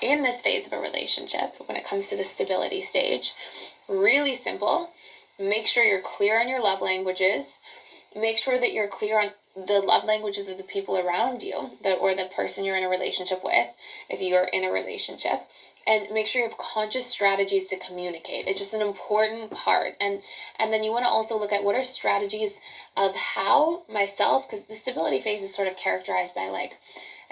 in this phase of a relationship, when it comes to the stability stage, really simple. Make sure you're clear on your love languages. Make sure that you're clear on the love languages of the people around you, or the person you're in a relationship with, if you're in a relationship. And make sure you have conscious strategies to communicate. It's just an important part. And then you want to also look at what are strategies of how myself, because the stability phase is sort of characterized by, like,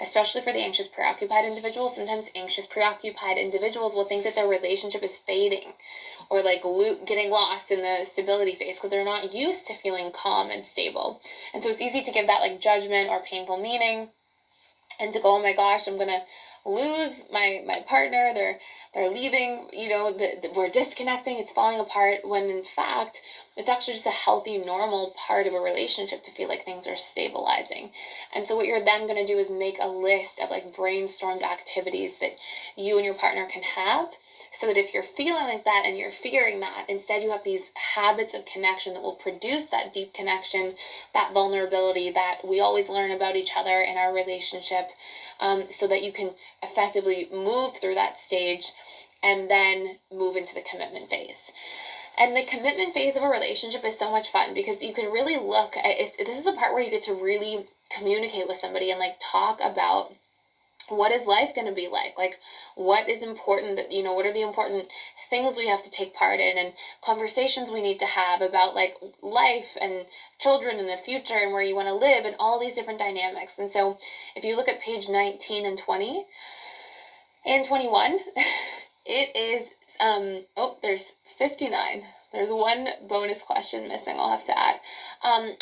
especially for the anxious preoccupied individuals, sometimes anxious preoccupied individuals will think that their relationship is fading, or like getting lost in the stability phase, because they're not used to feeling calm and stable. And so it's easy to give that like judgment or painful meaning, and to go, oh my gosh, I'm gonna lose my partner, they're leaving, we're disconnecting, it's falling apart, when in fact it's actually just a healthy, normal part of a relationship to feel like things are stabilizing. And so what you're then going to do is make a list of like brainstormed activities that you and your partner can have, so that if you're feeling like that and you're fearing that, instead you have these habits of connection that will produce that deep connection, that vulnerability that we always learn about each other in our relationship, so that you can effectively move through that stage and then move into the commitment phase. And the commitment phase of a relationship is so much fun, because you can really look at it. This is the part where you get to really communicate with somebody and like talk about what is life going to be like what is important, that what are the important things we have to take part in, and conversations we need to have about like life and children and the future and where you want to live and all these different dynamics. And so if you look at page 19 and 20 and 21, it is there's 59. There's one bonus question missing, I'll have to add.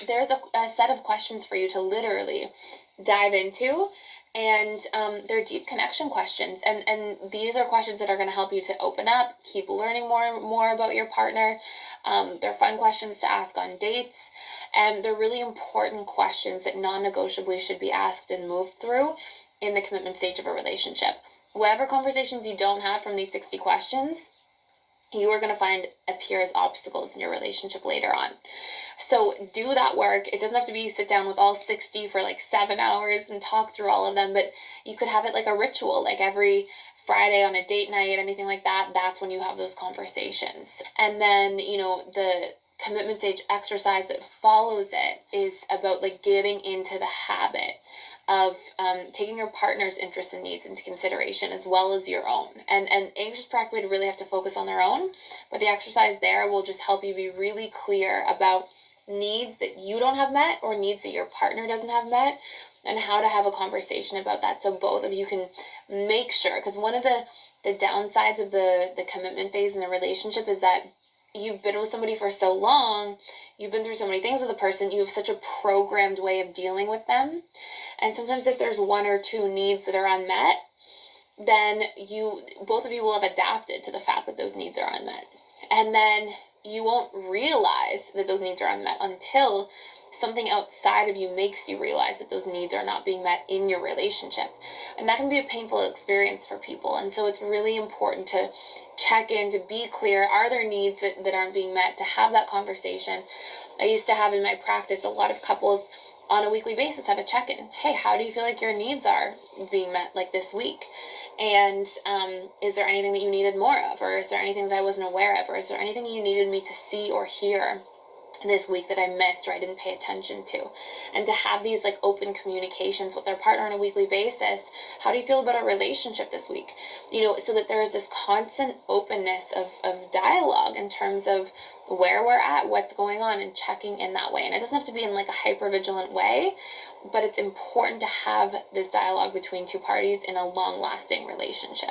There's a set of questions for you to literally dive into, and they're deep connection questions, and these are questions that are going to help you to open up, keep learning more and more about your partner. They're fun questions to ask on dates, and they're really important questions that non-negotiably should be asked and moved through in the commitment stage of a relationship. Whatever conversations you don't have from these 60 questions, you are going to find appear as obstacles in your relationship later on. So do that work. It doesn't have to be sit down with all 60 for like 7 hours and talk through all of them, but you could have it like a ritual, like every Friday on a date night, anything like that. That's when you have those conversations. And then, the commitment stage exercise that follows it is about like getting into the habit of taking your partner's interests and needs into consideration, as well as your own. And anxious preoccupied really have to focus on their own, but the exercise there will just help you be really clear about needs that you don't have met, or needs that your partner doesn't have met, and how to have a conversation about that, so both of you can make sure. Because one of the downsides of the commitment phase in a relationship is that you've been with somebody for so long, you've been through so many things with a person, you have such a programmed way of dealing with them. And sometimes if there's one or two needs that are unmet, then both of you will have adapted to the fact that those needs are unmet. And then you won't realize that those needs are unmet until something outside of you makes you realize that those needs are not being met in your relationship. And that can be a painful experience for people. And so it's really important to check in, to be clear. Are there needs that aren't being met? To have that conversation. I used to have in my practice, a lot of couples on a weekly basis have a check-in. Hey, how do you feel like your needs are being met like this week? And is there anything that you needed more of? Or is there anything that I wasn't aware of? Or is there anything you needed me to see or hear this week that I missed or I didn't pay attention to? And to have these like open communications with their partner on a weekly basis. How do you feel about our relationship this week? So that there is this constant openness of dialogue in terms of where we're at, what's going on, and checking in that way. And it doesn't have to be in like a hyper-vigilant way, but it's important to have this dialogue between two parties in a long-lasting relationship.